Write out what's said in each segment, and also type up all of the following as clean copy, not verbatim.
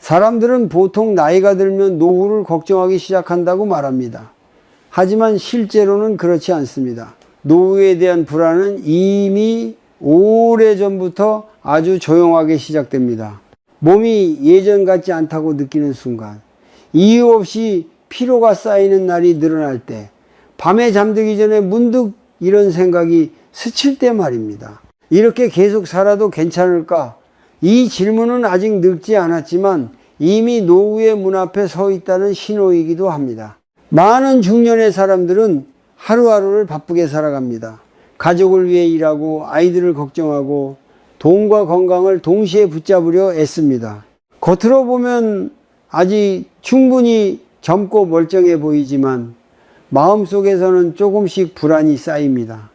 사람들은 보통 나이가 들면 노후를 걱정하기 시작한다고 말합니다. 하지만 실제로는 그렇지 않습니다. 노후에 대한 불안은 이미 오래전부터 아주 조용하게 시작됩니다. 몸이 예전 같지 않다고 느끼는 순간, 이유 없이 피로가 쌓이는 날이 늘어날 때, 밤에 잠들기 전에 문득 이런 생각이 스칠 때 말입니다. 이렇게 계속 살아도 괜찮을까? 이 질문은 아직 늙지 않았지만 이미 노후의 문 앞에 서 있다는 신호이기도 합니다. 많은 중년의 사람들은 하루하루를 바쁘게 살아갑니다. 가족을 위해 일하고 아이들을 걱정하고 돈과 건강을 동시에 붙잡으려 애씁니다. 겉으로 보면 아직 충분히 젊고 멀쩡해 보이지만 마음속에서는 조금씩 불안이 쌓입니다.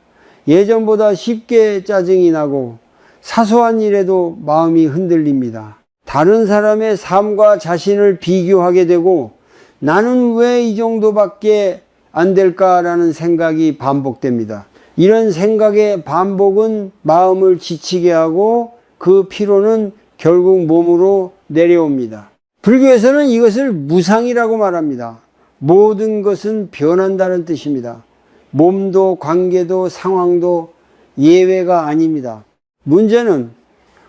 예전보다 쉽게 짜증이 나고 사소한 일에도 마음이 흔들립니다. 다른 사람의 삶과 자신을 비교하게 되고 나는 왜 이 정도밖에 안 될까라는 생각이 반복됩니다. 이런 생각의 반복은 마음을 지치게 하고 그 피로는 결국 몸으로 내려옵니다. 불교에서는 이것을 무상이라고 말합니다. 모든 것은 변한다는 뜻입니다. 몸도 관계도 상황도 예외가 아닙니다. 문제는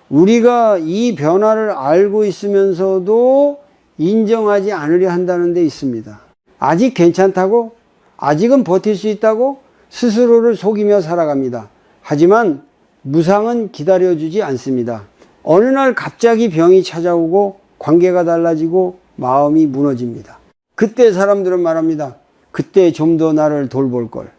우리가 이 변화를 알고 있으면서도 인정하지 않으려 한다는 데 있습니다. 아직 괜찮다고, 아직은 버틸 수 있다고 스스로를 속이며 살아갑니다. 하지만 무상은 기다려주지 않습니다. 어느 날 갑자기 병이 찾아오고 관계가 달라지고 마음이 무너집니다. 그때 사람들은 말합니다. 그때 좀 더 나를 돌볼 걸.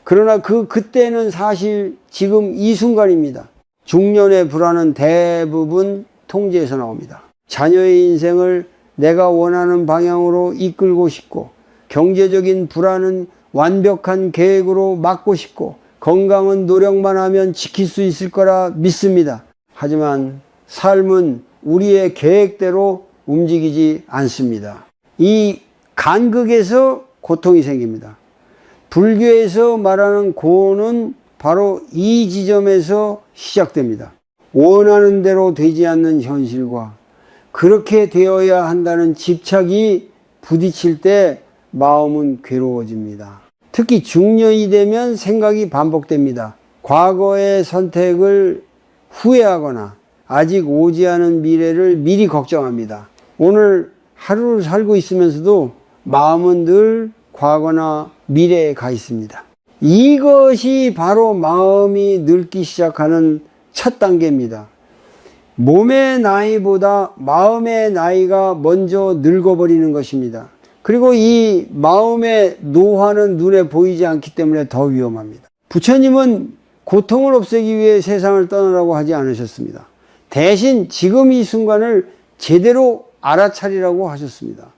그러나 그때는 사실 지금 이 순간입니다. 중년의 불안은 대부분 통제에서 나옵니다. 자녀의 인생을 내가 원하는 방향으로 이끌고 싶고, 경제적인 불안은 완벽한 계획으로 막고 싶고, 건강은 노력만 하면 지킬 수 있을 거라 믿습니다. 하지만 삶은 우리의 계획대로 움직이지 않습니다. 이 간극에서 고통이 생깁니다. 불교에서 말하는 고는 바로 이 지점에서 시작됩니다. 원하는 대로 되지 않는 현실과 그렇게 되어야 한다는 집착이 부딪힐 때 마음은 괴로워집니다. 특히 중년이 되면 생각이 반복됩니다. 과거의 선택을 후회하거나 아직 오지 않은 미래를 미리 걱정합니다. 오늘 하루를 살고 있으면서도 마음은 늘 과거나 미래에 가 있습니다. 이것이 바로 마음이 늙기 시작하는 첫 단계입니다. 몸의 나이보다 마음의 나이가 먼저 늙어버리는 것입니다. 그리고 이 마음의 노화는 눈에 보이지 않기 때문에 더 위험합니다. 부처님은 고통을 없애기 위해 세상을 떠나라고 하지 않으셨습니다. 대신 지금 이 순간을 제대로 알아차리라고 하셨습니다.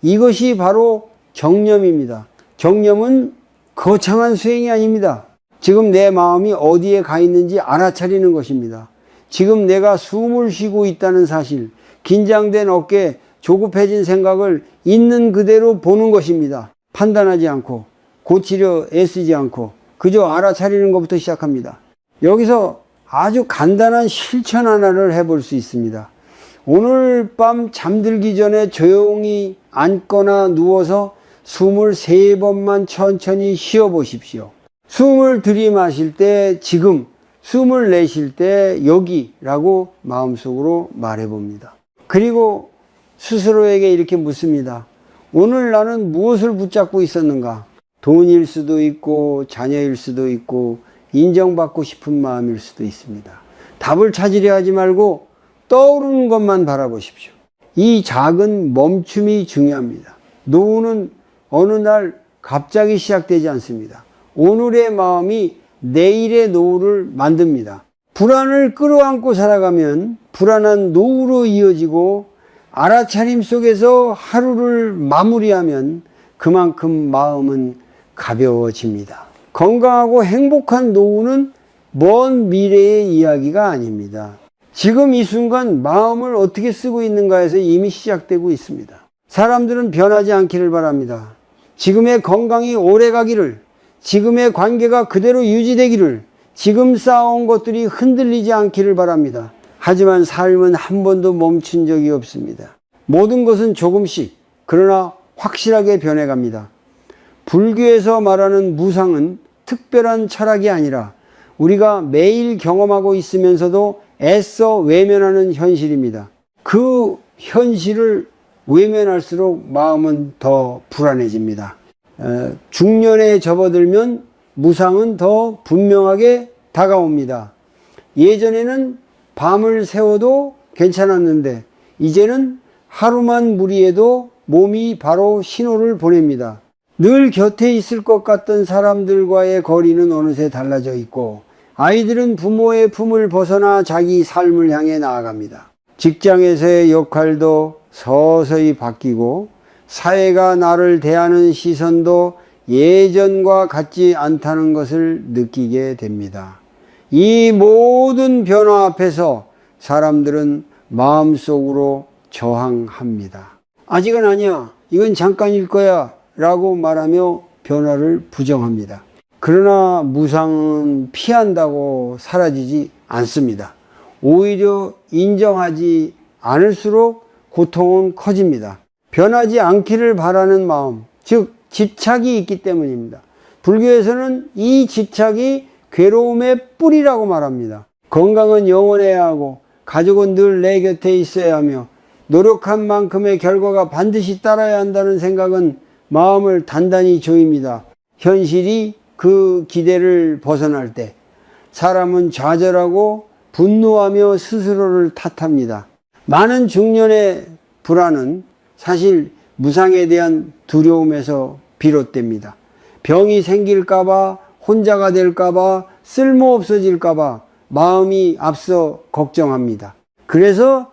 이것이 바로 정념입니다. 정념은 거창한 수행이 아닙니다. 지금 내 마음이 어디에 가 있는지 알아차리는 것입니다. 지금 내가 숨을 쉬고 있다는 사실, 긴장된 어깨, 조급해진 생각을 있는 그대로 보는 것입니다. 판단하지 않고 고치려 애쓰지 않고 그저 알아차리는 것부터 시작합니다. 여기서 아주 간단한 실천 하나를 해볼 수 있습니다. 오늘 밤 잠들기 전에 조용히 앉거나 누워서 숨을 3번만 천천히 쉬어 보십시오. 숨을 들이마실 때 지금, 숨을 내쉴 때 여기라고 마음속으로 말해봅니다. 그리고 스스로에게 이렇게 묻습니다. 오늘 나는 무엇을 붙잡고 있었는가? 돈일 수도 있고 자녀일 수도 있고 인정받고 싶은 마음일 수도 있습니다. 답을 찾으려 하지 말고 떠오르는 것만 바라보십시오. 이 작은 멈춤이 중요합니다. 노후는 어느 날 갑자기 시작되지 않습니다. 오늘의 마음이 내일의 노후를 만듭니다. 불안을 끌어안고 살아가면 불안한 노후로 이어지고 알아차림 속에서 하루를 마무리하면 그만큼 마음은 가벼워집니다. 건강하고 행복한 노후는 먼 미래의 이야기가 아닙니다. 지금 이 순간 마음을 어떻게 쓰고 있는가에서 이미 시작되고 있습니다. 사람들은 변하지 않기를 바랍니다. 지금의 건강이 오래가기를, 지금의 관계가 그대로 유지되기를, 지금 쌓아온 것들이 흔들리지 않기를 바랍니다. 하지만 삶은 한 번도 멈춘 적이 없습니다. 모든 것은 조금씩 그러나 확실하게 변해갑니다. 불교에서 말하는 무상은 특별한 철학이 아니라 우리가 매일 경험하고 있으면서도 애써 외면하는 현실입니다. 그 현실을 외면할수록 마음은 더 불안해집니다. 중년에 접어들면 무상은 더 분명하게 다가옵니다. 예전에는 밤을 새워도 괜찮았는데 이제는 하루만 무리해도 몸이 바로 신호를 보냅니다. 늘 곁에 있을 것 같던 사람들과의 거리는 어느새 달라져 있고 아이들은 부모의 품을 벗어나 자기 삶을 향해 나아갑니다. 직장에서의 역할도 서서히 바뀌고 사회가 나를 대하는 시선도 예전과 같지 않다는 것을 느끼게 됩니다. 이 모든 변화 앞에서 사람들은 마음속으로 저항합니다. 아직은 아니야. 이건 잠깐일 거야. 라고 말하며 변화를 부정합니다. 그러나 무상은 피한다고 사라지지 않습니다. 오히려 인정하지 않을수록 고통은 커집니다. 변하지 않기를 바라는 마음, 즉 집착이 있기 때문입니다. 불교에서는 이 집착이 괴로움의 뿌리라고 말합니다. 건강은 영원해야 하고 가족은 늘 내 곁에 있어야 하며 노력한 만큼의 결과가 반드시 따라야 한다는 생각은 마음을 단단히 조입니다. 현실이 그 기대를 벗어날 때 사람은 좌절하고 분노하며 스스로를 탓합니다. 많은 중년의 불안은 사실 무상에 대한 두려움에서 비롯됩니다. 병이 생길까봐, 혼자가 될까봐, 쓸모없어질까봐 마음이 앞서 걱정합니다. 그래서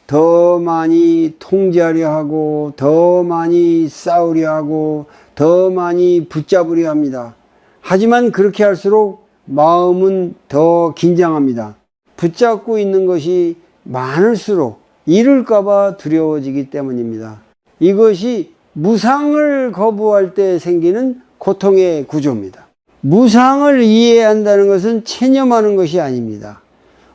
더 많이 통제하려 하고 더 많이 싸우려 하고 더 많이 붙잡으려 합니다. 하지만 그렇게 할수록 마음은 더 긴장합니다. 붙잡고 있는 것이 많을수록 잃을까봐 두려워지기 때문입니다. 이것이 무상을 거부할 때 생기는 고통의 구조입니다. 무상을 이해한다는 것은 체념하는 것이 아닙니다.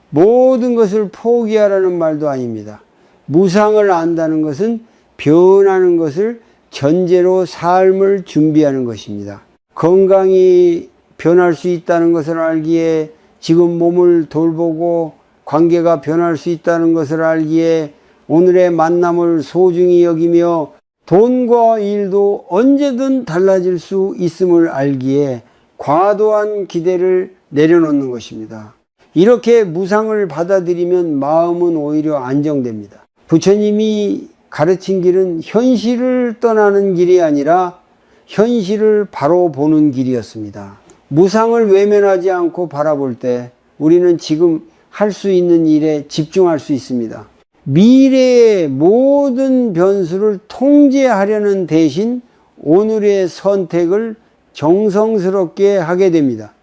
모든 것을 포기하라는 말도 아닙니다. 무상을 안다는 것은 변하는 것을 전제로 삶을 준비하는 것입니다. 건강이 변할 수 있다는 것을 알기에 지금 몸을 돌보고 관계가 변할 수 있다는 것을 알기에 오늘의 만남을 소중히 여기며 돈과 일도 언제든 달라질 수 있음을 알기에 과도한 기대를 내려놓는 것입니다. 이렇게 무상을 받아들이면 마음은 오히려 안정됩니다. 부처님이 가르친 길은 현실을 떠나는 길이 아니라 현실을 바로 보는 길이었습니다. 무상을 외면하지 않고 바라볼 때 우리는 지금 할 수 있는 일에 집중할 수 있습니다. 미래의 모든 변수를 통제하려는 대신 오늘의 선택을 정성스럽게 하게 됩니다.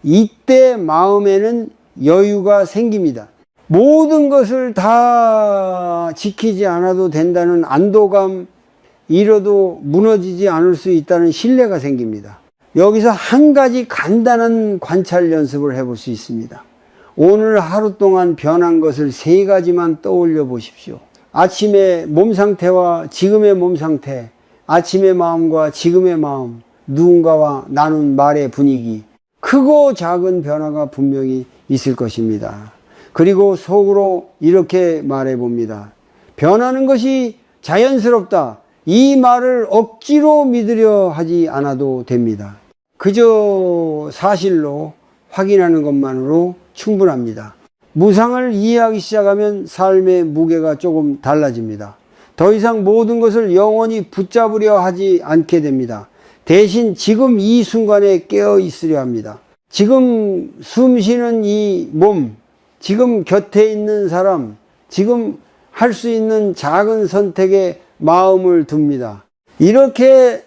이때 마음에는 여유가 생깁니다. 모든 것을 다 지키지 않아도 된다는 안도감, 잃어도 무너지지 않을 수 있다는 신뢰가 생깁니다. 여기서 한 가지 간단한 관찰 연습을 해볼 수 있습니다. 오늘 하루 동안 변한 것을 3가지만 떠올려 보십시오. 아침의 몸 상태와 지금의 몸 상태, 아침의 마음과 지금의 마음, 누군가와 나눈 말의 분위기, 크고 작은 변화가 분명히 있을 것입니다. 그리고 속으로 이렇게 말해 봅니다. 변하는 것이 자연스럽다. 이 말을 억지로 믿으려 하지 않아도 됩니다. 그저 사실로 확인하는 것만으로 충분합니다. 무상을 이해하기 시작하면 삶의 무게가 조금 달라집니다. 더 이상 모든 것을 영원히 붙잡으려 하지 않게 됩니다. 대신 지금 이 순간에 깨어 있으려 합니다. 지금 숨 쉬는 이 몸, 지금 곁에 있는 사람, 지금 할 수 있는 작은 선택에 마음을 둡니다. 이렇게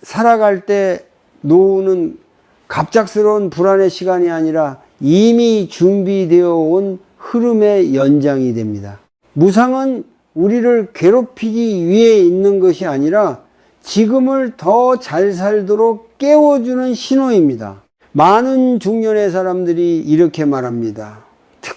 살아갈 때 노후는 갑작스러운 불안의 시간이 아니라 이미 준비되어 온 흐름의 연장이 됩니다. 무상은 우리를 괴롭히기 위해 있는 것이 아니라 지금을 더 잘 살도록 깨워주는 신호입니다. 많은 중년의 사람들이 이렇게 말합니다.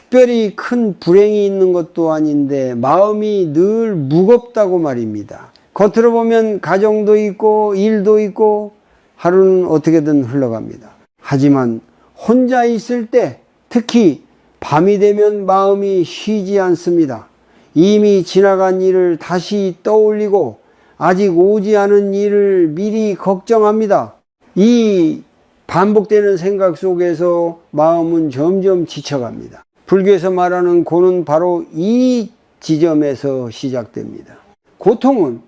특별히 큰 불행이 있는 것도 아닌데 마음이 늘 무겁다고 말입니다. 겉으로 보면 가정도 있고 일도 있고 하루는 어떻게든 흘러갑니다. 하지만 혼자 있을 때 특히 밤이 되면 마음이 쉬지 않습니다. 이미 지나간 일을 다시 떠올리고 아직 오지 않은 일을 미리 걱정합니다. 이 반복되는 생각 속에서 마음은 점점 지쳐갑니다. 불교에서 말하는 고는 바로 이 지점에서 시작됩니다. 고통은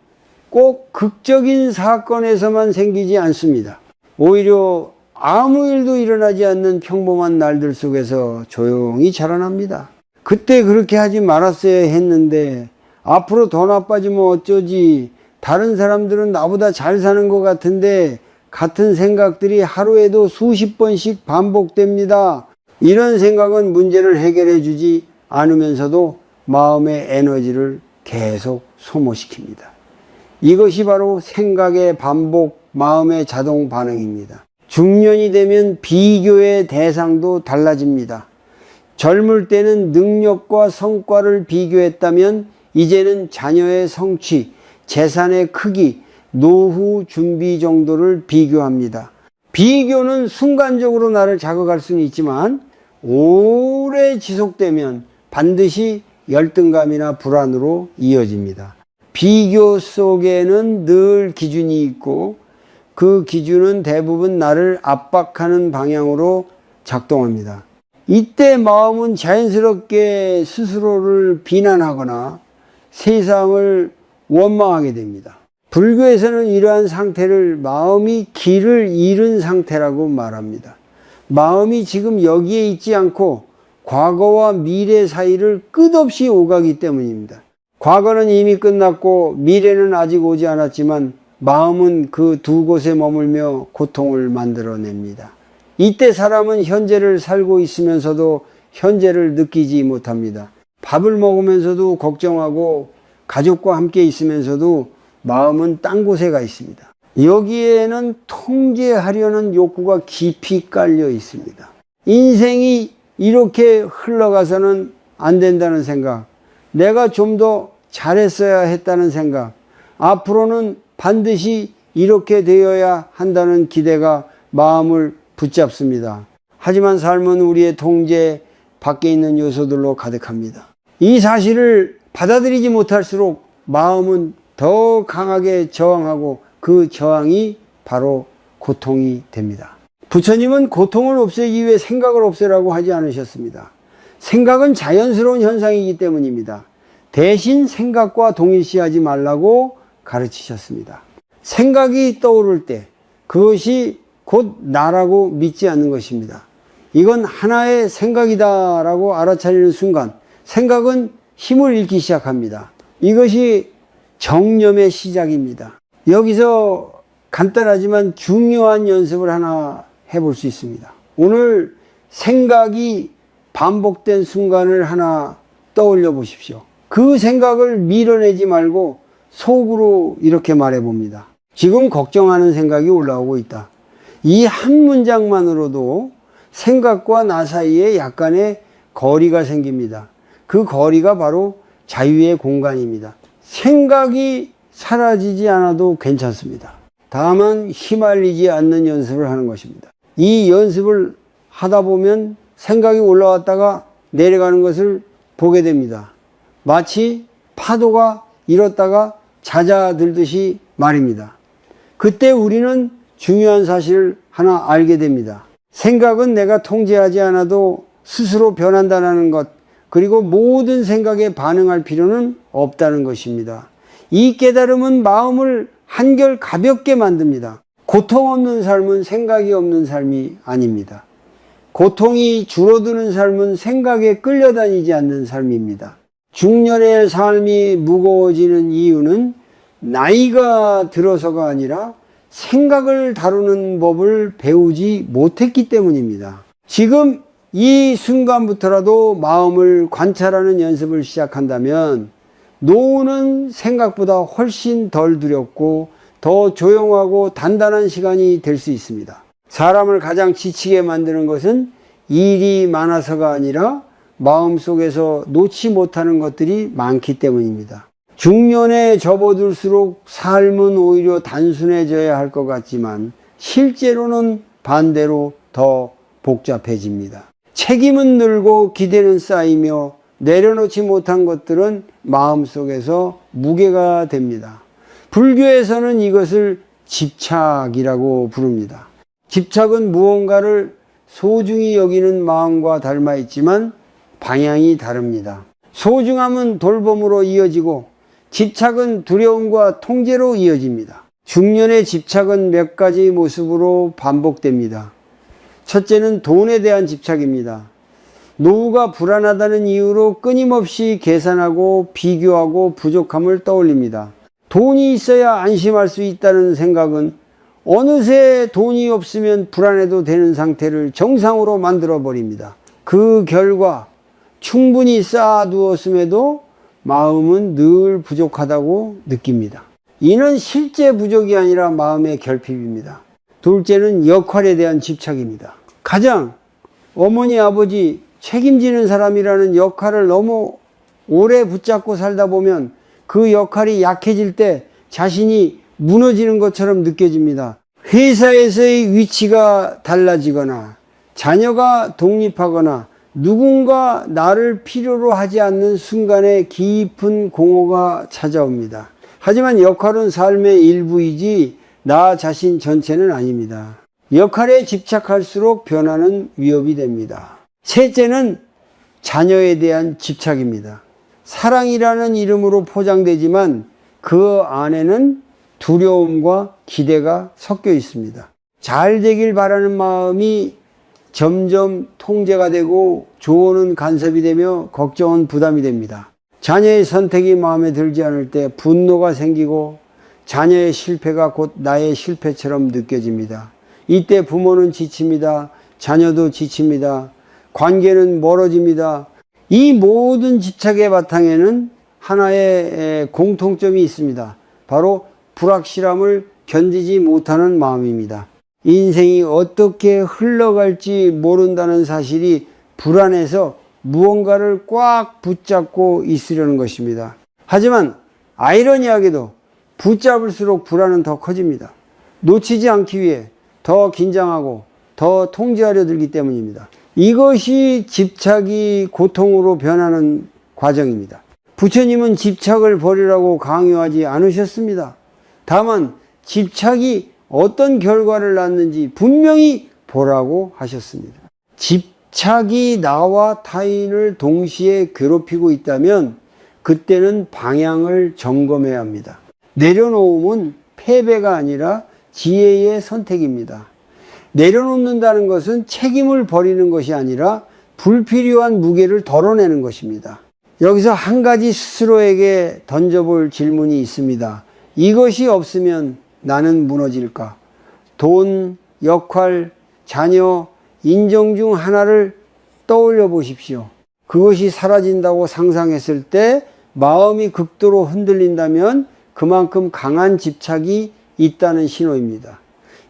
꼭 극적인 사건에서만 생기지 않습니다. 오히려 아무 일도 일어나지 않는 평범한 날들 속에서 조용히 자라납니다. 그때 그렇게 하지 말았어야 했는데 앞으로 더 나빠지면 어쩌지, 다른 사람들은 나보다 잘 사는 것 같은데, 같은 생각들이 하루에도 수십 번씩 반복됩니다. 이런 생각은 문제를 해결해 주지 않으면서도 마음의 에너지를 계속 소모시킵니다. 이것이 바로 생각의 반복, 마음의 자동 반응입니다. 중년이 되면 비교의 대상도 달라집니다. 젊을 때는 능력과 성과를 비교했다면 이제는 자녀의 성취, 재산의 크기, 노후 준비 정도를 비교합니다. 비교는 순간적으로 나를 자극할 수는 있지만 오래 지속되면 반드시 열등감이나 불안으로 이어집니다. 비교 속에는 늘 기준이 있고 그 기준은 대부분 나를 압박하는 방향으로 작동합니다. 이때 마음은 자연스럽게 스스로를 비난하거나 세상을 원망하게 됩니다. 불교에서는 이러한 상태를 마음이 길을 잃은 상태라고 말합니다. 마음이 지금 여기에 있지 않고 과거와 미래 사이를 끝없이 오가기 때문입니다. 과거는 이미 끝났고 미래는 아직 오지 않았지만 마음은 그 두 곳에 머물며 고통을 만들어냅니다. 이때 사람은 현재를 살고 있으면서도 현재를 느끼지 못합니다. 밥을 먹으면서도 걱정하고 가족과 함께 있으면서도 마음은 딴 곳에 가 있습니다. 여기에는 통제하려는 욕구가 깊이 깔려 있습니다. 인생이 이렇게 흘러가서는 안 된다는 생각, 내가 좀 더 잘했어야 했다는 생각, 앞으로는 반드시 이렇게 되어야 한다는 기대가 마음을 붙잡습니다. 하지만 삶은 우리의 통제 밖에 있는 요소들로 가득합니다. 이 사실을 받아들이지 못할수록 마음은 더 강하게 저항하고 그 저항이 바로 고통이 됩니다. 부처님은 고통을 없애기 위해 생각을 없애라고 하지 않으셨습니다. 생각은 자연스러운 현상이기 때문입니다. 대신 생각과 동일시하지 말라고 가르치셨습니다. 생각이 떠오를 때 그것이 곧 나라고 믿지 않는 것입니다. 이건 하나의 생각이다라고 알아차리는 순간 생각은 힘을 잃기 시작합니다. 이것이 정념의 시작입니다. 여기서 간단하지만 중요한 연습을 하나 해볼 수 있습니다. 오늘 생각이 반복된 순간을 하나 떠올려 보십시오. 그 생각을 밀어내지 말고 속으로 이렇게 말해 봅니다. 지금 걱정하는 생각이 올라오고 있다. 이 한 문장만으로도 생각과 나 사이에 약간의 거리가 생깁니다. 그 거리가 바로 자유의 공간입니다. 생각이 사라지지 않아도 괜찮습니다. 다만 휘말리지 않는 연습을 하는 것입니다. 이 연습을 하다 보면 생각이 올라왔다가 내려가는 것을 보게 됩니다. 마치 파도가 일었다가 잦아들듯이 말입니다. 그때 우리는 중요한 사실을 하나 알게 됩니다. 생각은 내가 통제하지 않아도 스스로 변한다는 것, 그리고 모든 생각에 반응할 필요는 없다는 것입니다. 이 깨달음은 마음을 한결 가볍게 만듭니다. 고통 없는 삶은 생각이 없는 삶이 아닙니다. 고통이 줄어드는 삶은 생각에 끌려다니지 않는 삶입니다. 중년의 삶이 무거워지는 이유는 나이가 들어서가 아니라 생각을 다루는 법을 배우지 못했기 때문입니다. 지금 이 순간부터라도 마음을 관찰하는 연습을 시작한다면 노후는 생각보다 훨씬 덜 두렵고 더 조용하고 단단한 시간이 될 수 있습니다. 사람을 가장 지치게 만드는 것은 일이 많아서가 아니라 마음속에서 놓지 못하는 것들이 많기 때문입니다. 중년에 접어들수록 삶은 오히려 단순해져야 할 것 같지만 실제로는 반대로 더 복잡해집니다. 책임은 늘고 기대는 쌓이며 내려놓지 못한 것들은 마음속에서 무게가 됩니다. 불교에서는 이것을 집착이라고 부릅니다. 집착은 무언가를 소중히 여기는 마음과 닮아 있지만 방향이 다릅니다. 소중함은 돌봄으로 이어지고 집착은 두려움과 통제로 이어집니다. 중년의 집착은 몇 가지 모습으로 반복됩니다. 첫째는 돈에 대한 집착입니다. 노후가 불안하다는 이유로 끊임없이 계산하고 비교하고 부족함을 떠올립니다. 돈이 있어야 안심할 수 있다는 생각은 어느새 돈이 없으면 불안해도 되는 상태를 정상으로 만들어 버립니다. 그 결과 충분히 쌓아두었음에도 마음은 늘 부족하다고 느낍니다. 이는 실제 부족이 아니라 마음의 결핍입니다. 둘째는 역할에 대한 집착입니다. 가장 어머니, 아버지, 책임지는 사람이라는 역할을 너무 오래 붙잡고 살다 보면 그 역할이 약해질 때 자신이 무너지는 것처럼 느껴집니다. 회사에서의 위치가 달라지거나 자녀가 독립하거나 누군가 나를 필요로 하지 않는 순간에 깊은 공허가 찾아옵니다. 하지만 역할은 삶의 일부이지 나 자신 전체는 아닙니다. 역할에 집착할수록 변화는 위협이 됩니다. 셋째는 자녀에 대한 집착입니다. 사랑이라는 이름으로 포장되지만 그 안에는 두려움과 기대가 섞여 있습니다. 잘 되길 바라는 마음이 점점 통제가 되고 조언은 간섭이 되며 걱정은 부담이 됩니다. 자녀의 선택이 마음에 들지 않을 때 분노가 생기고 자녀의 실패가 곧 나의 실패처럼 느껴집니다. 이때 부모는 지칩니다. 자녀도 지칩니다. 관계는 멀어집니다. 이 모든 집착의 바탕에는 하나의 공통점이 있습니다. 바로 불확실함을 견디지 못하는 마음입니다. 인생이 어떻게 흘러갈지 모른다는 사실이 불안해서 무언가를 꽉 붙잡고 있으려는 것입니다. 하지만 아이러니하게도 붙잡을수록 불안은 더 커집니다. 놓치지 않기 위해 더 긴장하고 더 통제하려 들기 때문입니다. 이것이 집착이 고통으로 변하는 과정입니다. 부처님은 집착을 버리라고 강요하지 않으셨습니다. 다만 집착이 어떤 결과를 낳는지 분명히 보라고 하셨습니다. 집착이 나와 타인을 동시에 괴롭히고 있다면 그때는 방향을 점검해야 합니다. 내려놓음은 패배가 아니라 지혜의 선택입니다. 내려놓는다는 것은 책임을 버리는 것이 아니라 불필요한 무게를 덜어내는 것입니다. 여기서 한 가지 스스로에게 던져볼 질문이 있습니다. 이것이 없으면 나는 무너질까? 돈, 역할, 자녀, 인정 중 하나를 떠올려 보십시오. 그것이 사라진다고 상상했을 때 마음이 극도로 흔들린다면 그만큼 강한 집착이 있다는 신호입니다.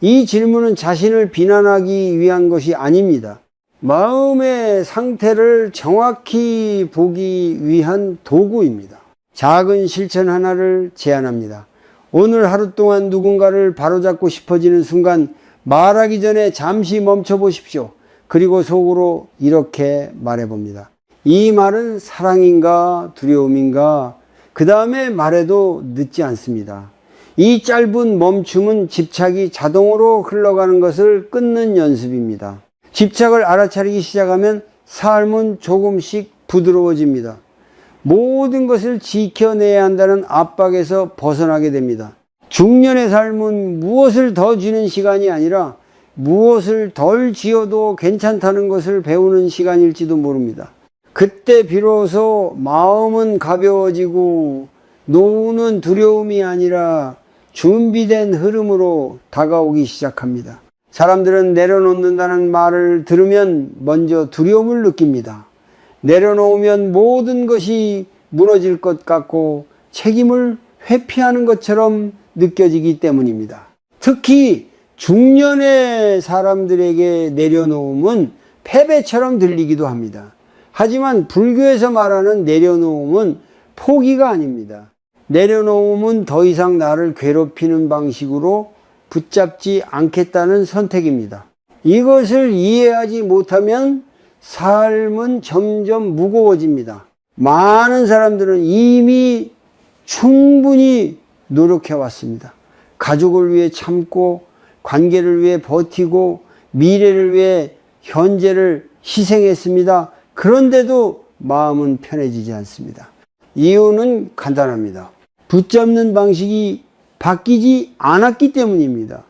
이 질문은 자신을 비난하기 위한 것이 아닙니다. 마음의 상태를 정확히 보기 위한 도구입니다. 작은 실천 하나를 제안합니다. 오늘 하루 동안 누군가를 바로잡고 싶어지는 순간 말하기 전에 잠시 멈춰 보십시오. 그리고 속으로 이렇게 말해봅니다. 이 말은 사랑인가 두려움인가? 그 다음에 말해도 늦지 않습니다. 이 짧은 멈춤은 집착이 자동으로 흘러가는 것을 끊는 연습입니다. 집착을 알아차리기 시작하면 삶은 조금씩 부드러워집니다. 모든 것을 지켜내야 한다는 압박에서 벗어나게 됩니다. 중년의 삶은 무엇을 더 쥐는 시간이 아니라 무엇을 덜 쥐어도 괜찮다는 것을 배우는 시간일지도 모릅니다. 그때 비로소 마음은 가벼워지고 노후는 두려움이 아니라 준비된 흐름으로 다가오기 시작합니다. 사람들은 내려놓는다는 말을 들으면 먼저 두려움을 느낍니다. 내려놓으면 모든 것이 무너질 것 같고 책임을 회피하는 것처럼 느껴지기 때문입니다. 특히 중년의 사람들에게 내려놓음은 패배처럼 들리기도 합니다. 하지만 불교에서 말하는 내려놓음은 포기가 아닙니다. 내려놓음은 더 이상 나를 괴롭히는 방식으로 붙잡지 않겠다는 선택입니다. 이것을 이해하지 못하면 삶은 점점 무거워집니다. 많은 사람들은 이미 충분히 노력해 왔습니다. 가족을 위해 참고, 관계를 위해 버티고, 미래를 위해 현재를 희생했습니다. 그런데도 마음은 편해지지 않습니다. 이유는 간단합니다. 붙잡는 방식이 바뀌지 않았기 때문입니다.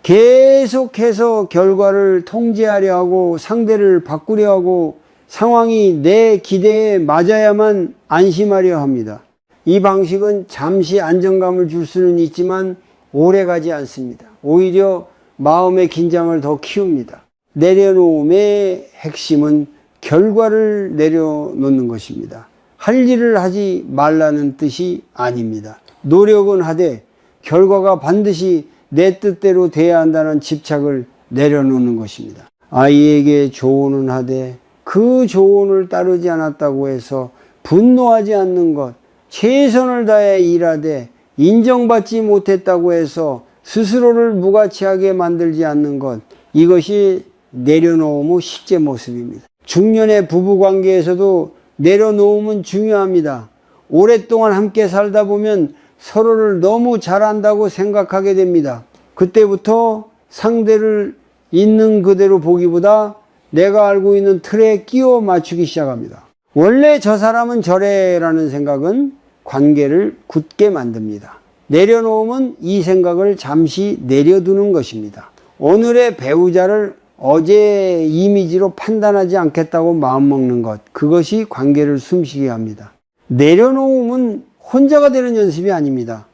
계속해서 결과를 통제하려 하고 상대를 바꾸려 하고 상황이 내 기대에 맞아야만 안심하려 합니다. 이 방식은 잠시 안정감을 줄 수는 있지만 오래가지 않습니다. 오히려 마음의 긴장을 더 키웁니다. 내려놓음의 핵심은 결과를 내려놓는 것입니다. 할 일을 하지 말라는 뜻이 아닙니다. 노력은 하되 결과가 반드시 내 뜻대로 돼야 한다는 집착을 내려놓는 것입니다. 아이에게 조언은 하되 그 조언을 따르지 않았다고 해서 분노하지 않는 것, 최선을 다해 일하되 인정받지 못했다고 해서 스스로를 무가치하게 만들지 않는 것, 이것이 내려놓음의 실제 모습입니다. 중년의 부부관계에서도 내려놓음은 중요합니다. 오랫동안 함께 살다 보면 서로를 너무 잘한다고 생각하게 됩니다. 그때부터 상대를 있는 그대로 보기보다 내가 알고 있는 틀에 끼워 맞추기 시작합니다. 원래 저 사람은 저래라는 생각은 관계를 굳게 만듭니다. 내려놓음은 이 생각을 잠시 내려두는 것입니다. 오늘의 배우자를 어제의 이미지로 판단하지 않겠다고 마음먹는 것, 그것이 관계를 숨쉬게 합니다. 내려놓음은 혼자가 되는 연습이 아닙니다.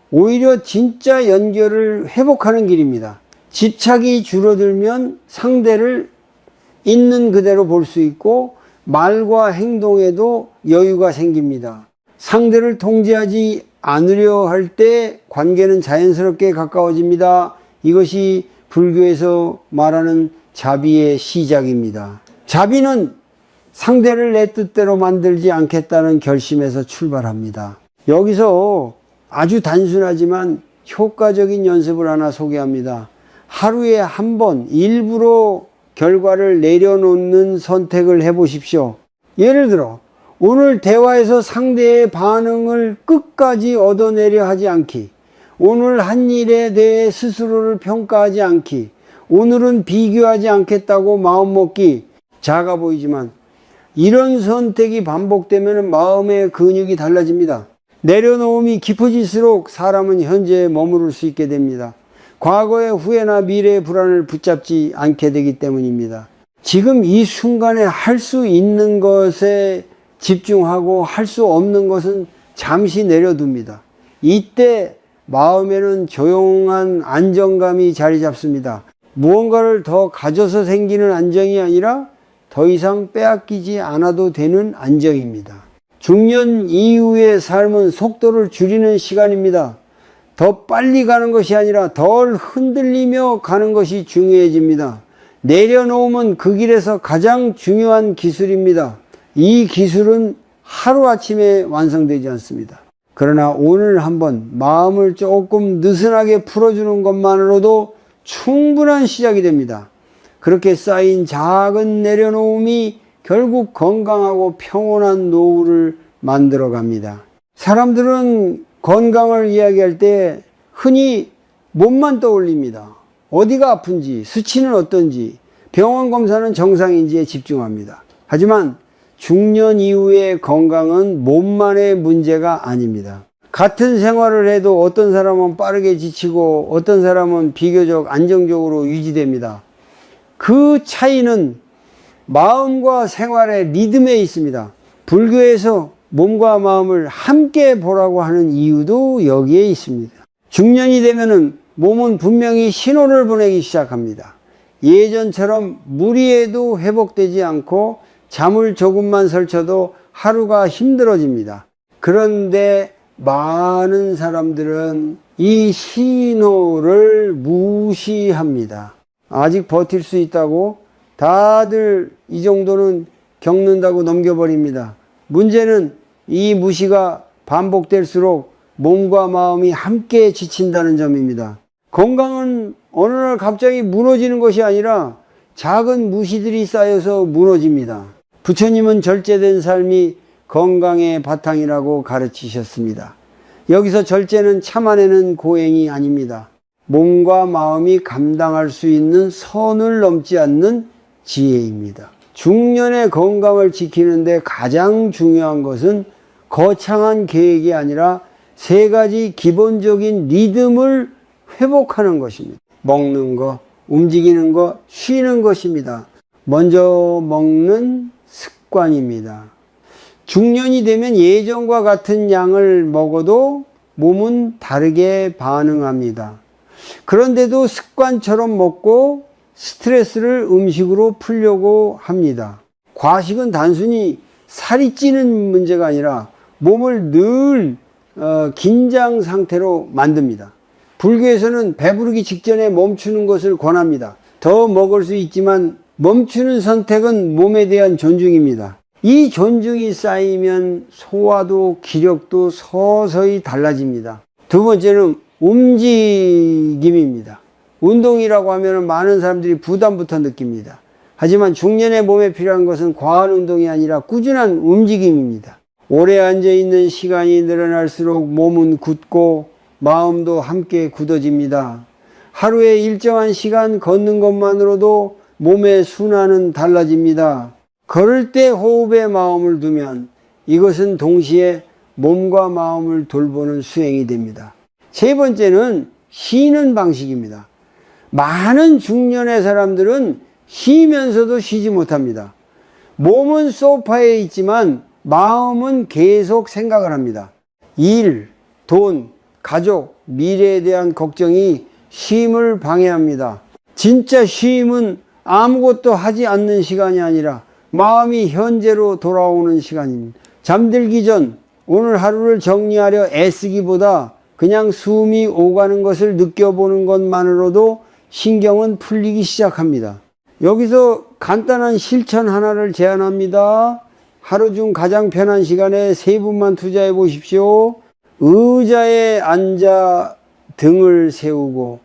오히려 진짜 연결을 회복하는 길입니다. 집착이 줄어들면 상대를 있는 그대로 볼 수 있고 말과 행동에도 여유가 생깁니다. 상대를 통제하지 않으려 할 때 관계는 자연스럽게 가까워집니다. 이것이 불교에서 말하는 자비의 시작입니다. 자비는 상대를 내 뜻대로 만들지 않겠다는 결심에서 출발합니다. 여기서 아주 단순하지만 효과적인 연습을 하나 소개합니다. 하루에 한 번 일부러 결과를 내려놓는 선택을 해보십시오. 예를 들어 오늘 대화에서 상대의 반응을 끝까지 얻어내려 하지 않기, 오늘 한 일에 대해 스스로를 평가하지 않기, 오늘은 비교하지 않겠다고 마음먹기. 작아 보이지만 이런 선택이 반복되면 마음의 근육이 달라집니다. 내려놓음이 깊어질수록 사람은 현재에 머무를 수 있게 됩니다. 과거의 후회나 미래의 불안을 붙잡지 않게 되기 때문입니다. 지금 이 순간에 할 수 있는 것에 집중하고 할 수 없는 것은 잠시 내려둡니다. 이때 마음에는 조용한 안정감이 자리 잡습니다. 무언가를 더 가져서 생기는 안정이 아니라 더 이상 빼앗기지 않아도 되는 안정입니다. 중년 이후의 삶은 속도를 줄이는 시간입니다. 더 빨리 가는 것이 아니라 덜 흔들리며 가는 것이 중요해집니다. 내려놓으면 그 길에서 가장 중요한 기술입니다. 이 기술은 하루아침에 완성되지 않습니다. 그러나 오늘 한번 마음을 조금 느슨하게 풀어주는 것만으로도 충분한 시작이 됩니다. 그렇게 쌓인 작은 내려놓음이 결국 건강하고 평온한 노후를 만들어 갑니다. 사람들은 건강을 이야기할 때 흔히 몸만 떠올립니다. 어디가 아픈지, 수치는 어떤지, 병원 검사는 정상인지에 집중합니다. 하지만 중년 이후의 건강은 몸만의 문제가 아닙니다. 같은 생활을 해도 어떤 사람은 빠르게 지치고 어떤 사람은 비교적 안정적으로 유지됩니다. 그 차이는 마음과 생활의 리듬에 있습니다. 불교에서 몸과 마음을 함께 보라고 하는 이유도 여기에 있습니다. 중년이 되면은 몸은 분명히 신호를 보내기 시작합니다. 예전처럼 무리해도 회복되지 않고 잠을 조금만 설쳐도 하루가 힘들어집니다. 그런데 많은 사람들은 이 신호를 무시합니다. 아직 버틸 수 있다고 다들 이 정도는 겪는다고 넘겨버립니다. 문제는 이 무시가 반복될수록 몸과 마음이 함께 지친다는 점입니다. 건강은 어느 날 갑자기 무너지는 것이 아니라 작은 무시들이 쌓여서 무너집니다. 부처님은 절제된 삶이 건강의 바탕이라고 가르치셨습니다. 여기서 절제는 참아내는 고행이 아닙니다. 몸과 마음이 감당할 수 있는 선을 넘지 않는 지혜입니다. 중년의 건강을 지키는데 가장 중요한 것은 거창한 계획이 아니라 세 가지 기본적인 리듬을 회복하는 것입니다. 먹는 것, 움직이는 것, 쉬는 것입니다. 먼저 먹는 습관입니다. 중년이 되면 예전과 같은 양을 먹어도 몸은 다르게 반응합니다. 그런데도 습관처럼 먹고 스트레스를 음식으로 풀려고 합니다. 과식은 단순히 살이 찌는 문제가 아니라 몸을 늘 긴장 상태로 만듭니다. 불교에서는 배부르기 직전에 멈추는 것을 권합니다. 더 먹을 수 있지만 멈추는 선택은 몸에 대한 존중입니다. 이 존중이 쌓이면 소화도 기력도 서서히 달라집니다. 두 번째는 움직임입니다. 운동이라고 하면 많은 사람들이 부담부터 느낍니다. 하지만 중년의 몸에 필요한 것은 과한 운동이 아니라 꾸준한 움직임입니다. 오래 앉아있는 시간이 늘어날수록 몸은 굳고 마음도 함께 굳어집니다. 하루에 일정한 시간 걷는 것만으로도 몸의 순환은 달라집니다. 걸을 때 호흡에 마음을 두면 이것은 동시에 몸과 마음을 돌보는 수행이 됩니다. 세 번째는 쉬는 방식입니다. 많은 중년의 사람들은 쉬면서도 쉬지 못합니다. 몸은 소파에 있지만 마음은 계속 생각을 합니다. 일, 돈, 가족, 미래에 대한 걱정이 쉼을 방해합니다. 진짜 쉼은 아무것도 하지 않는 시간이 아니라 마음이 현재로 돌아오는 시간입니다. 잠들기 전 오늘 하루를 정리하려 애쓰기보다 그냥 숨이 오가는 것을 느껴보는 것만으로도 신경은 풀리기 시작합니다. 여기서 간단한 실천 하나를 제안합니다. 하루 중 가장 편한 시간에 3분만 투자해 보십시오. 의자에 앉아 등을 세우고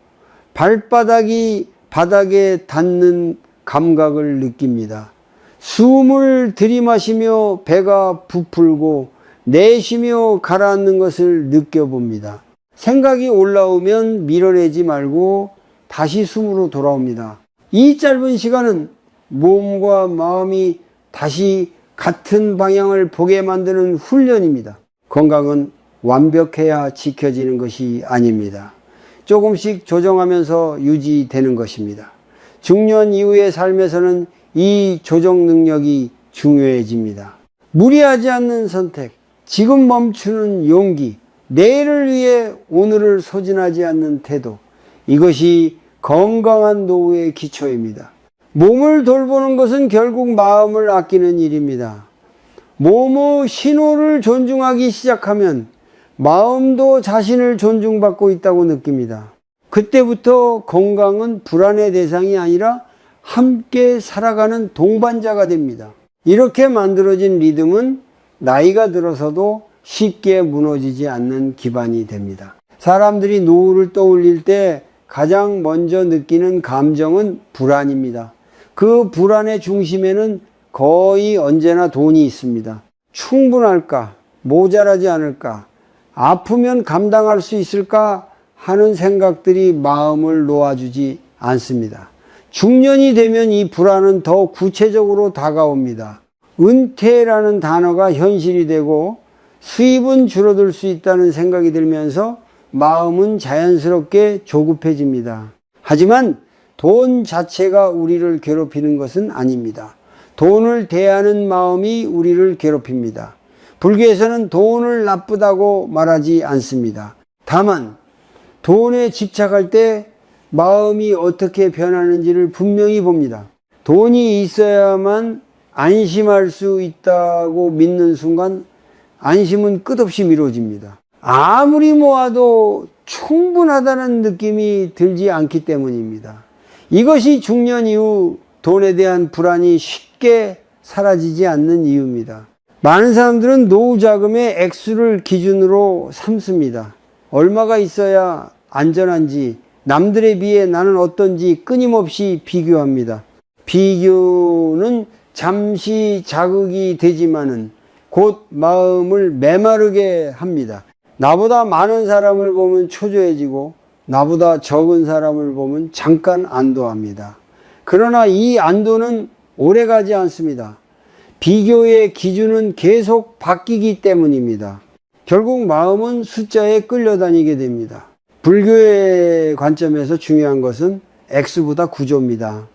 발바닥이 바닥에 닿는 감각을 느낍니다. 숨을 들이마시며 배가 부풀고 내쉬며 가라앉는 것을 느껴봅니다. 생각이 올라오면 밀어내지 말고 다시 숨으로 돌아옵니다. 이 짧은 시간은 몸과 마음이 다시 같은 방향을 보게 만드는 훈련입니다. 건강은 완벽해야 지켜지는 것이 아닙니다. 조금씩 조정하면서 유지되는 것입니다. 중년 이후의 삶에서는 이 조정 능력이 중요해집니다. 무리하지 않는 선택, 지금 멈추는 용기, 내일을 위해 오늘을 소진하지 않는 태도, 이것이 건강한 노후의 기초입니다. 몸을 돌보는 것은 결국 마음을 아끼는 일입니다. 몸의 신호를 존중하기 시작하면 마음도 자신을 존중받고 있다고 느낍니다. 그때부터 건강은 불안의 대상이 아니라 함께 살아가는 동반자가 됩니다. 이렇게 만들어진 리듬은 나이가 들어서도 쉽게 무너지지 않는 기반이 됩니다. 사람들이 노후를 떠올릴 때 가장 먼저 느끼는 감정은 불안입니다. 그 불안의 중심에는 거의 언제나 돈이 있습니다. 충분할까? 모자라지 않을까? 아프면 감당할 수 있을까? 하는 생각들이 마음을 놓아주지 않습니다. 중년이 되면 이 불안은 더 구체적으로 다가옵니다. 은퇴라는 단어가 현실이 되고 수입은 줄어들 수 있다는 생각이 들면서 마음은 자연스럽게 조급해집니다. 하지만 돈 자체가 우리를 괴롭히는 것은 아닙니다. 돈을 대하는 마음이 우리를 괴롭힙니다. 불교에서는 돈을 나쁘다고 말하지 않습니다. 다만 돈에 집착할 때 마음이 어떻게 변하는지를 분명히 봅니다. 돈이 있어야만 안심할 수 있다고 믿는 순간 안심은 끝없이 미뤄집니다. 아무리 모아도 충분하다는 느낌이 들지 않기 때문입니다. 이것이 중년 이후 돈에 대한 불안이 쉽게 사라지지 않는 이유입니다. 많은 사람들은 노후 자금의 액수를 기준으로 삼습니다. 얼마가 있어야 안전한지, 남들에 비해 나는 어떤지 끊임없이 비교합니다. 비교는 잠시 자극이 되지만은 곧 마음을 메마르게 합니다. 나보다 많은 사람을 보면 초조해지고 나보다 적은 사람을 보면 잠깐 안도합니다. 그러나 이 안도는 오래가지 않습니다. 비교의 기준은 계속 바뀌기 때문입니다. 결국 마음은 숫자에 끌려다니게 됩니다. 불교의 관점에서 중요한 것은 액수보다 구조입니다.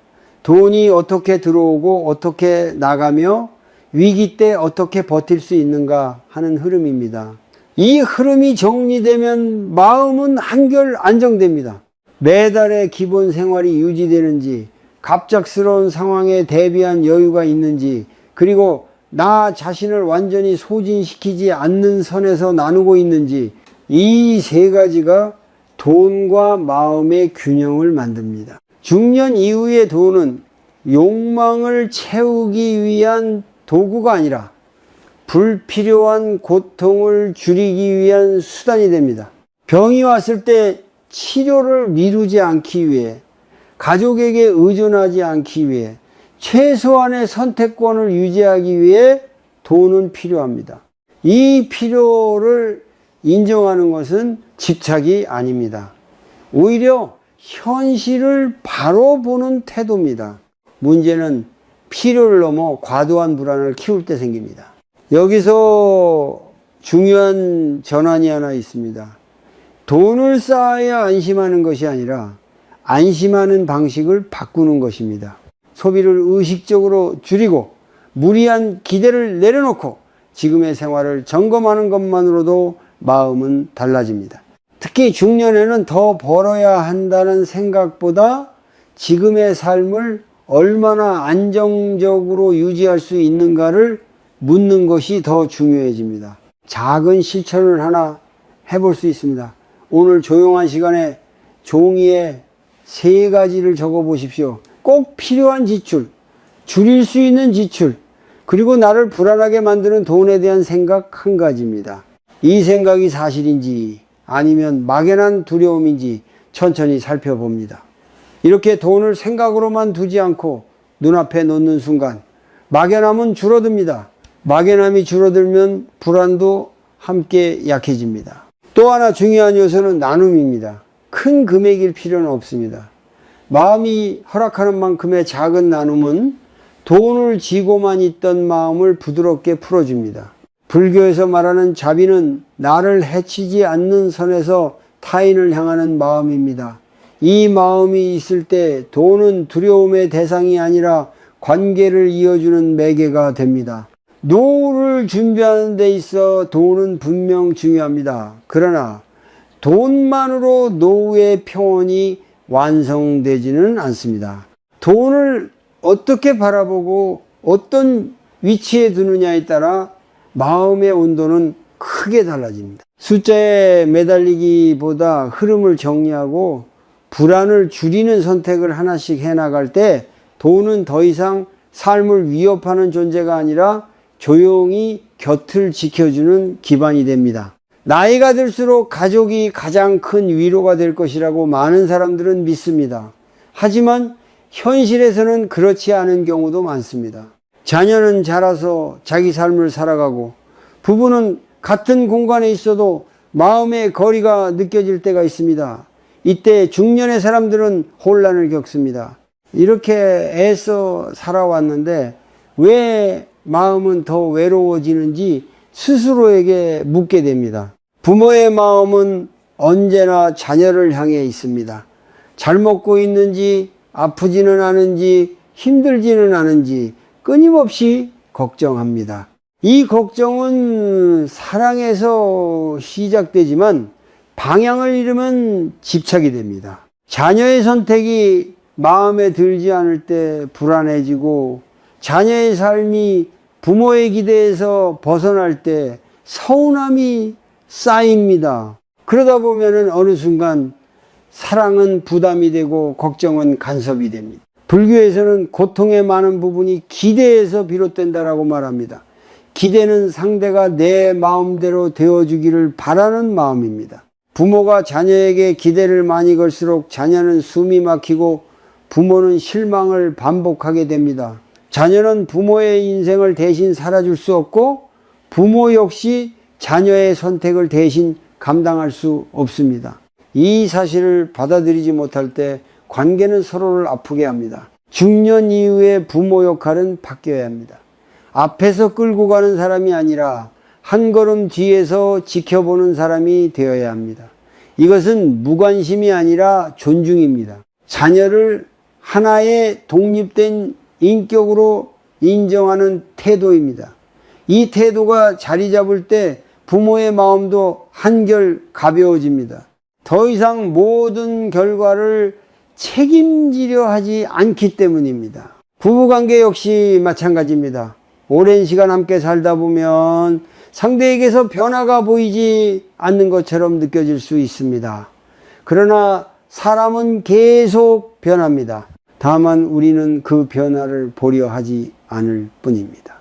돈이 어떻게 들어오고 어떻게 나가며 위기 때 어떻게 버틸 수 있는가 하는 흐름입니다. 이 흐름이 정리되면 마음은 한결 안정됩니다. 매달의 기본 생활이 유지되는지, 갑작스러운 상황에 대비한 여유가 있는지, 그리고 나 자신을 완전히 소진시키지 않는 선에서 나누고 있는지, 이 세 가지가 돈과 마음의 균형을 만듭니다. 중년 이후의 돈은 욕망을 채우기 위한 도구가 아니라 불필요한 고통을 줄이기 위한 수단이 됩니다. 병이 왔을 때 치료를 미루지 않기 위해, 가족에게 의존하지 않기 위해, 최소한의 선택권을 유지하기 위해 돈은 필요합니다. 이 필요를 인정하는 것은 집착이 아닙니다. 오히려 현실을 바로 보는 태도입니다. 문제는 필요를 넘어 과도한 불안을 키울 때 생깁니다. 여기서 중요한 전환이 하나 있습니다. 돈을 쌓아야 안심하는 것이 아니라 안심하는 방식을 바꾸는 것입니다. 소비를 의식적으로 줄이고 무리한 기대를 내려놓고 지금의 생활을 점검하는 것만으로도 마음은 달라집니다. 특히 중년에는 더 벌어야 한다는 생각보다 지금의 삶을 얼마나 안정적으로 유지할 수 있는가를 묻는 것이 더 중요해집니다. 작은 실천을 하나 해볼 수 있습니다. 오늘 조용한 시간에 종이에 3가지를 적어 보십시오. 꼭 필요한 지출, 줄일 수 있는 지출, 그리고 나를 불안하게 만드는 돈에 대한 생각 1가지입니다. 이 생각이 사실인지 아니면 막연한 두려움인지 천천히 살펴봅니다. 이렇게 돈을 생각으로만 두지 않고 눈앞에 놓는 순간 막연함은 줄어듭니다. 막연함이 줄어들면 불안도 함께 약해집니다. 또 하나 중요한 요소는 나눔입니다. 큰 금액일 필요는 없습니다. 마음이 허락하는 만큼의 작은 나눔은 돈을 쥐고만 있던 마음을 부드럽게 풀어줍니다. 불교에서 말하는 자비는 나를 해치지 않는 선에서 타인을 향하는 마음입니다. 이 마음이 있을 때 돈은 두려움의 대상이 아니라 관계를 이어주는 매개가 됩니다. 노후를 준비하는 데 있어 돈은 분명 중요합니다. 그러나 돈만으로 노후의 평온이 완성되지는 않습니다. 돈을 어떻게 바라보고 어떤 위치에 두느냐에 따라 마음의 온도는 크게 달라집니다. 숫자에 매달리기보다 흐름을 정리하고 불안을 줄이는 선택을 하나씩 해나갈 때 돈은 더 이상 삶을 위협하는 존재가 아니라 조용히 곁을 지켜주는 기반이 됩니다. 나이가 들수록 가족이 가장 큰 위로가 될 것이라고 많은 사람들은 믿습니다. 하지만 현실에서는 그렇지 않은 경우도 많습니다. 자녀는 자라서 자기 삶을 살아가고 부부는 같은 공간에 있어도 마음의 거리가 느껴질 때가 있습니다. 이때 중년의 사람들은 혼란을 겪습니다. 이렇게 애써 살아왔는데 왜 마음은 더 외로워지는지 스스로에게 묻게 됩니다. 부모의 마음은 언제나 자녀를 향해 있습니다. 잘 먹고 있는지, 아프지는 않은지, 힘들지는 않은지 끊임없이 걱정합니다. 이 걱정은 사랑에서 시작되지만 방향을 잃으면 집착이 됩니다. 자녀의 선택이 마음에 들지 않을 때 불안해지고 자녀의 삶이 부모의 기대에서 벗어날 때 서운함이 쌓입니다. 그러다 보면은 어느 순간 사랑은 부담이 되고 걱정은 간섭이 됩니다. 불교에서는 고통의 많은 부분이 기대에서 비롯된다라고 말합니다. 기대는 상대가 내 마음대로 되어주기를 바라는 마음입니다. 부모가 자녀에게 기대를 많이 걸수록 자녀는 숨이 막히고 부모는 실망을 반복하게 됩니다. 자녀는 부모의 인생을 대신 살아줄 수 없고 부모 역시 자녀의 선택을 대신 감당할 수 없습니다. 이 사실을 받아들이지 못할 때 관계는 서로를 아프게 합니다. 중년 이후에 부모 역할은 바뀌어야 합니다. 앞에서 끌고 가는 사람이 아니라 한 걸음 뒤에서 지켜보는 사람이 되어야 합니다. 이것은 무관심이 아니라 존중입니다. 자녀를 하나의 독립된 인격으로 인정하는 태도입니다. 이 태도가 자리 잡을 때 부모의 마음도 한결 가벼워집니다. 더 이상 모든 결과를 책임지려 하지 않기 때문입니다. 부부관계 역시 마찬가지입니다. 오랜 시간 함께 살다 보면 상대에게서 변화가 보이지 않는 것처럼 느껴질 수 있습니다. 그러나 사람은 계속 변합니다. 다만 우리는 그 변화를 보려 하지 않을 뿐입니다.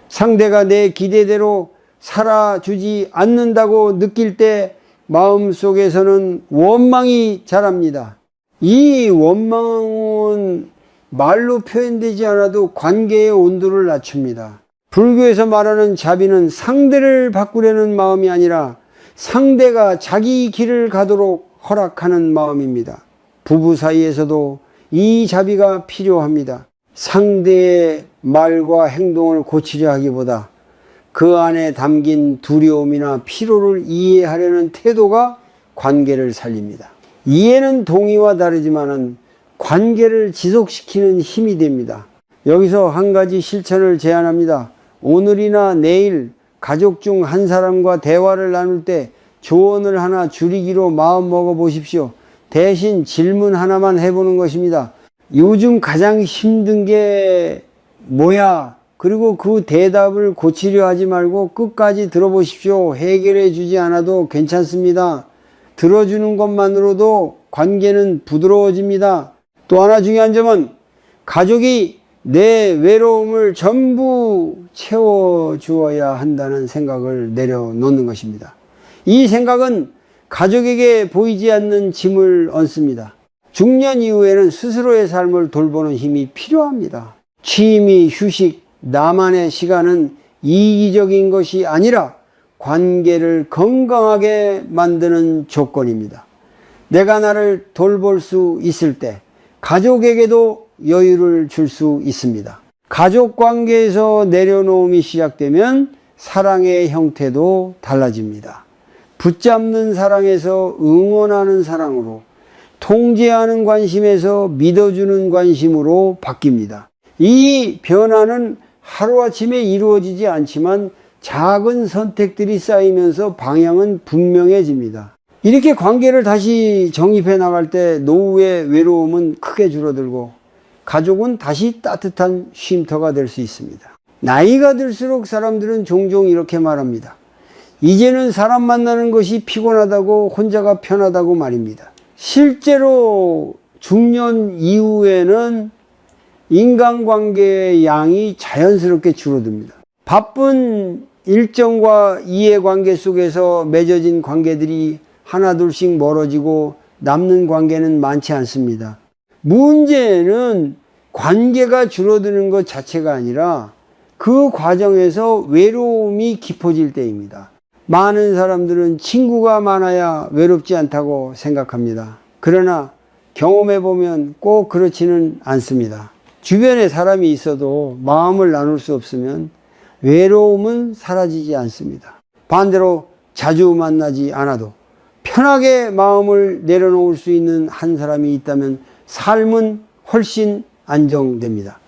상대가 내 기대대로 살아주지 않는다고 느낄 때 마음속에서는 원망이 자랍니다. 이 원망은 말로 표현되지 않아도 관계의 온도를 낮춥니다. 불교에서 말하는 자비는 상대를 바꾸려는 마음이 아니라 상대가 자기 길을 가도록 허락하는 마음입니다. 부부 사이에서도 이 자비가 필요합니다. 상대의 말과 행동을 고치려 하기보다 그 안에 담긴 두려움이나 피로를 이해하려는 태도가 관계를 살립니다. 이해는 동의와 다르지만은 관계를 지속시키는 힘이 됩니다. 여기서 한 가지 실천을 제안합니다. 오늘이나 내일 가족 중 한 사람과 대화를 나눌 때 조언을 하나 줄이기로 마음 먹어 보십시오. 대신 질문 하나만 해보는 것입니다. 요즘 가장 힘든 게 뭐야? 그리고 그 대답을 고치려 하지 말고 끝까지 들어보십시오. 해결해 주지 않아도 괜찮습니다. 들어주는 것만으로도 관계는 부드러워집니다. 또 하나 중요한 점은 가족이 내 외로움을 전부 채워주어야 한다는 생각을 내려놓는 것입니다. 이 생각은 가족에게 보이지 않는 짐을 얹습니다. 중년 이후에는 스스로의 삶을 돌보는 힘이 필요합니다. 취미, 휴식, 나만의 시간은 이기적인 것이 아니라 관계를 건강하게 만드는 조건입니다. 내가 나를 돌볼 수 있을 때 가족에게도 여유를 줄 수 있습니다. 가족 관계에서 내려놓음이 시작되면 사랑의 형태도 달라집니다. 붙잡는 사랑에서 응원하는 사랑으로, 통제하는 관심에서 믿어주는 관심으로 바뀝니다. 이 변화는 하루아침에 이루어지지 않지만 작은 선택들이 쌓이면서 방향은 분명해집니다. 이렇게 관계를 다시 정립해 나갈 때 노후의 외로움은 크게 줄어들고 가족은 다시 따뜻한 쉼터가 될 수 있습니다. 나이가 들수록 사람들은 종종 이렇게 말합니다. 이제는 사람 만나는 것이 피곤하다고, 혼자가 편하다고 말입니다. 실제로 중년 이후에는 인간관계의 양이 자연스럽게 줄어듭니다. 바쁜 일정과 이해관계 속에서 맺어진 관계들이 하나둘씩 멀어지고 남는 관계는 많지 않습니다. 문제는 관계가 줄어드는 것 자체가 아니라 그 과정에서 외로움이 깊어질 때입니다. 많은 사람들은 친구가 많아야 외롭지 않다고 생각합니다. 그러나 경험해보면 꼭 그렇지는 않습니다. 주변에 사람이 있어도 마음을 나눌 수 없으면 외로움은 사라지지 않습니다. 반대로 자주 만나지 않아도 편하게 마음을 내려놓을 수 있는 한 사람이 있다면 삶은 훨씬 안정됩니다.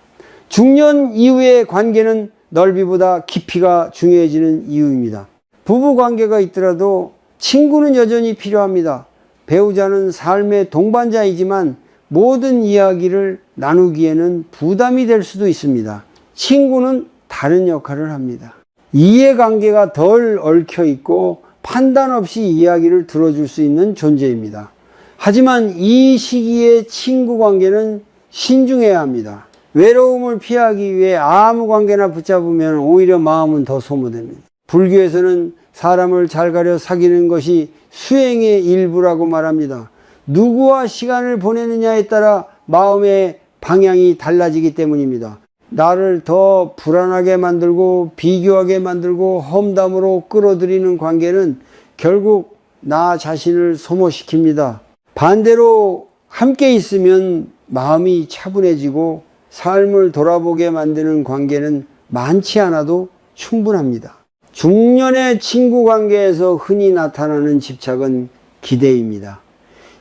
중년 이후의 관계는 넓이보다 깊이가 중요해지는 이유입니다. 부부 관계가 있더라도 친구는 여전히 필요합니다. 배우자는 삶의 동반자이지만 모든 이야기를 나누기에는 부담이 될 수도 있습니다. 친구는 다른 역할을 합니다. 이해관계가 덜 얽혀 있고 판단 없이 이야기를 들어줄 수 있는 존재입니다. 하지만 이 시기의 친구 관계는 신중해야 합니다. 외로움을 피하기 위해 아무 관계나 붙잡으면 오히려 마음은 더 소모됩니다. 불교에서는 사람을 잘 가려 사귀는 것이 수행의 일부라고 말합니다. 누구와 시간을 보내느냐에 따라 마음의 방향이 달라지기 때문입니다. 나를 더 불안하게 만들고 비교하게 만들고 험담으로 끌어들이는 관계는 결국 나 자신을 소모시킵니다. 반대로 함께 있으면 마음이 차분해지고 삶을 돌아보게 만드는 관계는 많지 않아도 충분합니다. 중년의 친구 관계에서 흔히 나타나는 집착은 기대입니다.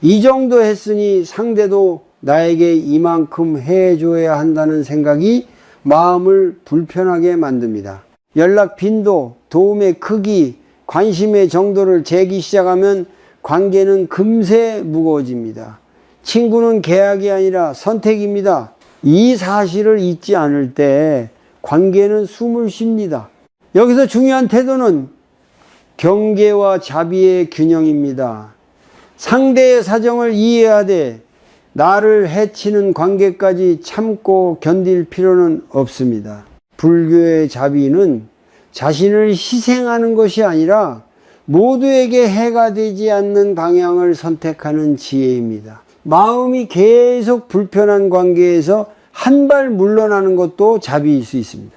이 정도 했으니 상대도 나에게 이만큼 해줘야 한다는 생각이 마음을 불편하게 만듭니다. 연락 빈도, 도움의 크기, 관심의 정도를 재기 시작하면 관계는 금세 무거워집니다. 친구는 계약이 아니라 선택입니다. 이 사실을 잊지 않을 때 관계는 숨을 쉽니다. 여기서 중요한 태도는 경계와 자비의 균형입니다. 상대의 사정을 이해하되 나를 해치는 관계까지 참고 견딜 필요는 없습니다. 불교의 자비는 자신을 희생하는 것이 아니라 모두에게 해가 되지 않는 방향을 선택하는 지혜입니다. 마음이 계속 불편한 관계에서 한 발 물러나는 것도 자비일 수 있습니다.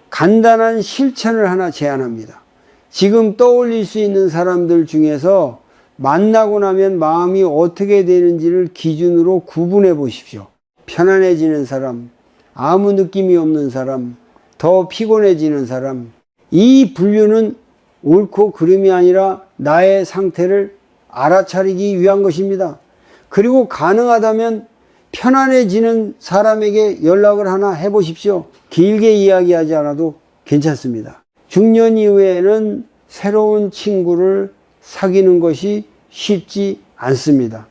간단한 실천을 하나 제안합니다. 지금 떠올릴 수 있는 사람들 중에서 만나고 나면 마음이 어떻게 되는지를 기준으로 구분해 보십시오. 편안해지는 사람, 아무 느낌이 없는 사람, 더 피곤해지는 사람. 이 분류는 옳고 그름이 아니라 나의 상태를 알아차리기 위한 것입니다. 그리고 가능하다면 편안해지는 사람에게 연락을 하나 해보십시오. 길게 이야기하지 않아도 괜찮습니다. 중년 이후에는 새로운 친구를 사귀는 것이 쉽지 않습니다.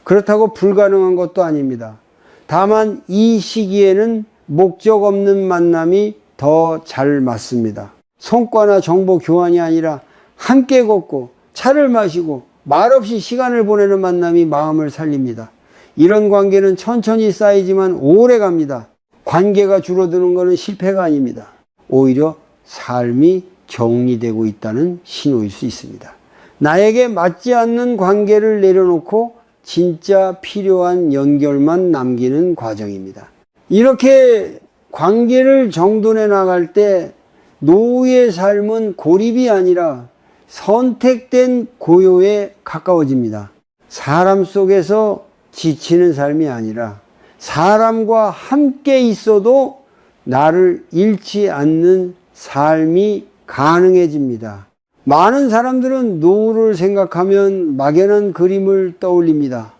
그렇다고 불가능한 것도 아닙니다. 다만 이 시기에는 목적 없는 만남이 더 잘 맞습니다. 성과나 정보 교환이 아니라 함께 걷고 차를 마시고 말없이 시간을 보내는 만남이 마음을 살립니다. 이런 관계는 천천히 쌓이지만 오래 갑니다. 관계가 줄어드는 것은 실패가 아닙니다. 오히려 삶이 정리되고 있다는 신호일 수 있습니다. 나에게 맞지 않는 관계를 내려놓고 진짜 필요한 연결만 남기는 과정입니다. 이렇게 관계를 정돈해 나갈 때 노후의 삶은 고립이 아니라 선택된 고요에 가까워집니다. 사람 속에서 지치는 삶이 아니라 사람과 함께 있어도 나를 잃지 않는 삶이 가능해집니다. 많은 사람들은 노후를 생각하면 막연한 그림을 떠올립니다.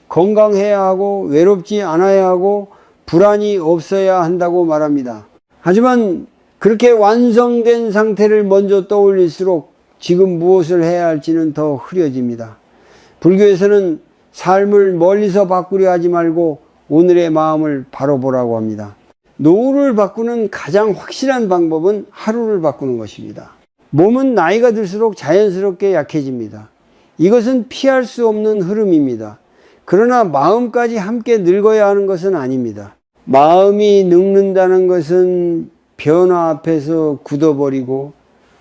건강해야 하고 외롭지 않아야 하고 불안이 없어야 한다고 말합니다. 하지만 그렇게 완성된 상태를 먼저 떠올릴수록 지금 무엇을 해야 할지는 더 흐려집니다. 불교에서는 삶을 멀리서 바꾸려 하지 말고 오늘의 마음을 바로 보라고 합니다. 노후를 바꾸는 가장 확실한 방법은 하루를 바꾸는 것입니다. 몸은 나이가 들수록 자연스럽게 약해집니다. 이것은 피할 수 없는 흐름입니다. 그러나 마음까지 함께 늙어야 하는 것은 아닙니다. 마음이 늙는다는 것은 변화 앞에서 굳어버리고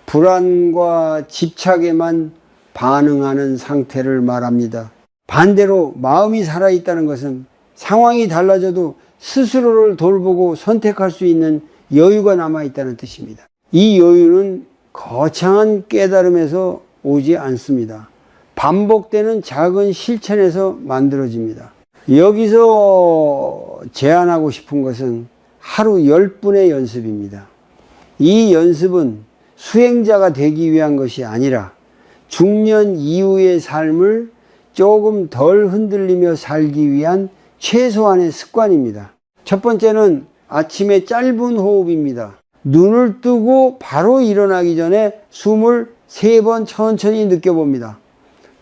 불안과 집착에만 반응하는 상태를 말합니다. 반대로 마음이 살아있다는 것은 상황이 달라져도 스스로를 돌보고 선택할 수 있는 여유가 남아있다는 뜻입니다. 이 여유는 거창한 깨달음에서 오지 않습니다. 반복되는 작은 실천에서 만들어집니다. 여기서 제안하고 싶은 것은 하루 10분의 연습입니다. 이 연습은 수행자가 되기 위한 것이 아니라 중년 이후의 삶을 조금 덜 흔들리며 살기 위한 최소한의 습관입니다. 첫 번째는 아침에 짧은 호흡입니다. 눈을 뜨고 바로 일어나기 전에 숨을 3번 천천히 느껴봅니다.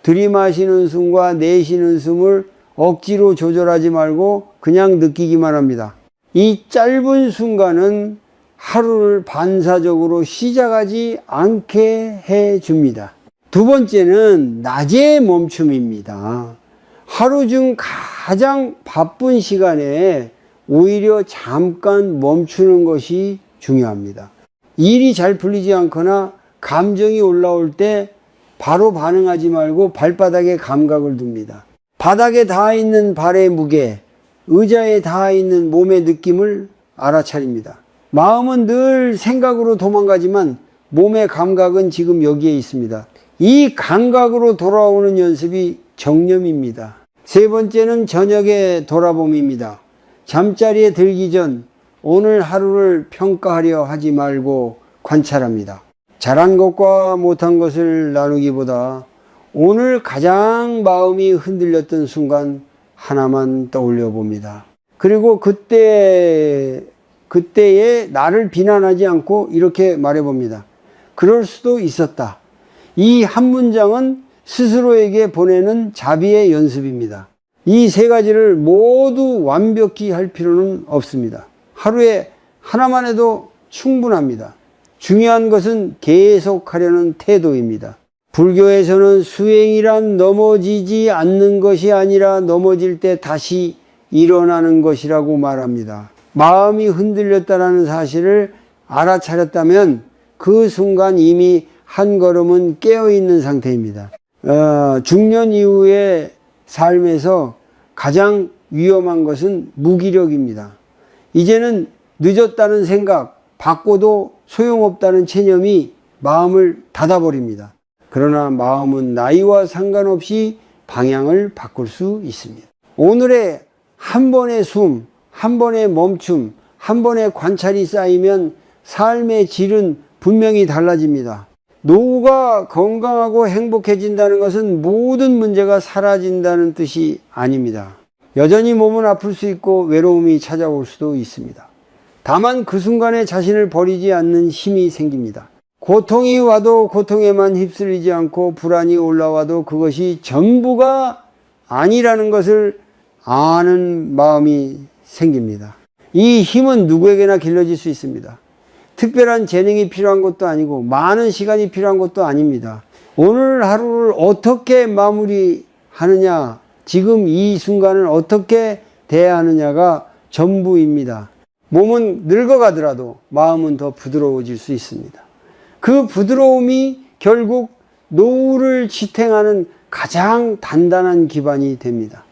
들이마시는 숨과 내쉬는 숨을 억지로 조절하지 말고 그냥 느끼기만 합니다. 이 짧은 순간은 하루를 반사적으로 시작하지 않게 해줍니다. 두 번째는 낮의 멈춤입니다. 하루 중 가장 바쁜 시간에 오히려 잠깐 멈추는 것이 중요합니다. 일이 잘 풀리지 않거나 감정이 올라올 때 바로 반응하지 말고 발바닥에 감각을 둡니다. 바닥에 닿아 있는 발의 무게, 의자에 닿아 있는 몸의 느낌을 알아차립니다. 마음은 늘 생각으로 도망가지만 몸의 감각은 지금 여기에 있습니다. 이 감각으로 돌아오는 연습이 정념입니다. 세 번째는 저녁에 돌아봄입니다. 잠자리에 들기 전 오늘 하루를 평가하려 하지 말고 관찰합니다. 잘한 것과 못한 것을 나누기보다 오늘 가장 마음이 흔들렸던 순간 하나만 떠올려 봅니다. 그리고 그때에 나를 비난하지 않고 이렇게 말해 봅니다. 그럴 수도 있었다. 이 한 문장은 스스로에게 보내는 자비의 연습입니다. 이 세 가지를 모두 완벽히 할 필요는 없습니다. 하루에 하나만 해도 충분합니다. 중요한 것은 계속하려는 태도입니다. 불교에서는 수행이란 넘어지지 않는 것이 아니라 넘어질 때 다시 일어나는 것이라고 말합니다. 마음이 흔들렸다는 사실을 알아차렸다면 그 순간 이미 한 걸음은 깨어있는 상태입니다. 중년 이후의 삶에서 가장 위험한 것은 무기력입니다. 이제는 늦었다는 생각, 바꿔도 소용없다는 체념이 마음을 닫아버립니다. 그러나 마음은 나이와 상관없이 방향을 바꿀 수 있습니다. 오늘의 한 번의 숨, 한 번의 멈춤, 한 번의 관찰이 쌓이면 삶의 질은 분명히 달라집니다. 노후가 건강하고 행복해진다는 것은 모든 문제가 사라진다는 뜻이 아닙니다. 여전히 몸은 아플 수 있고 외로움이 찾아올 수도 있습니다. 다만 그 순간에 자신을 버리지 않는 힘이 생깁니다. 고통이 와도 고통에만 휩쓸리지 않고 불안이 올라와도 그것이 전부가 아니라는 것을 아는 마음이 생깁니다. 이 힘은 누구에게나 길러질 수 있습니다. 특별한 재능이 필요한 것도 아니고 많은 시간이 필요한 것도 아닙니다. 오늘 하루를 어떻게 마무리하느냐, 지금 이 순간을 어떻게 대하느냐가 전부입니다. 몸은 늙어가더라도 마음은 더 부드러워질 수 있습니다. 그 부드러움이 결국 노후를 지탱하는 가장 단단한 기반이 됩니다.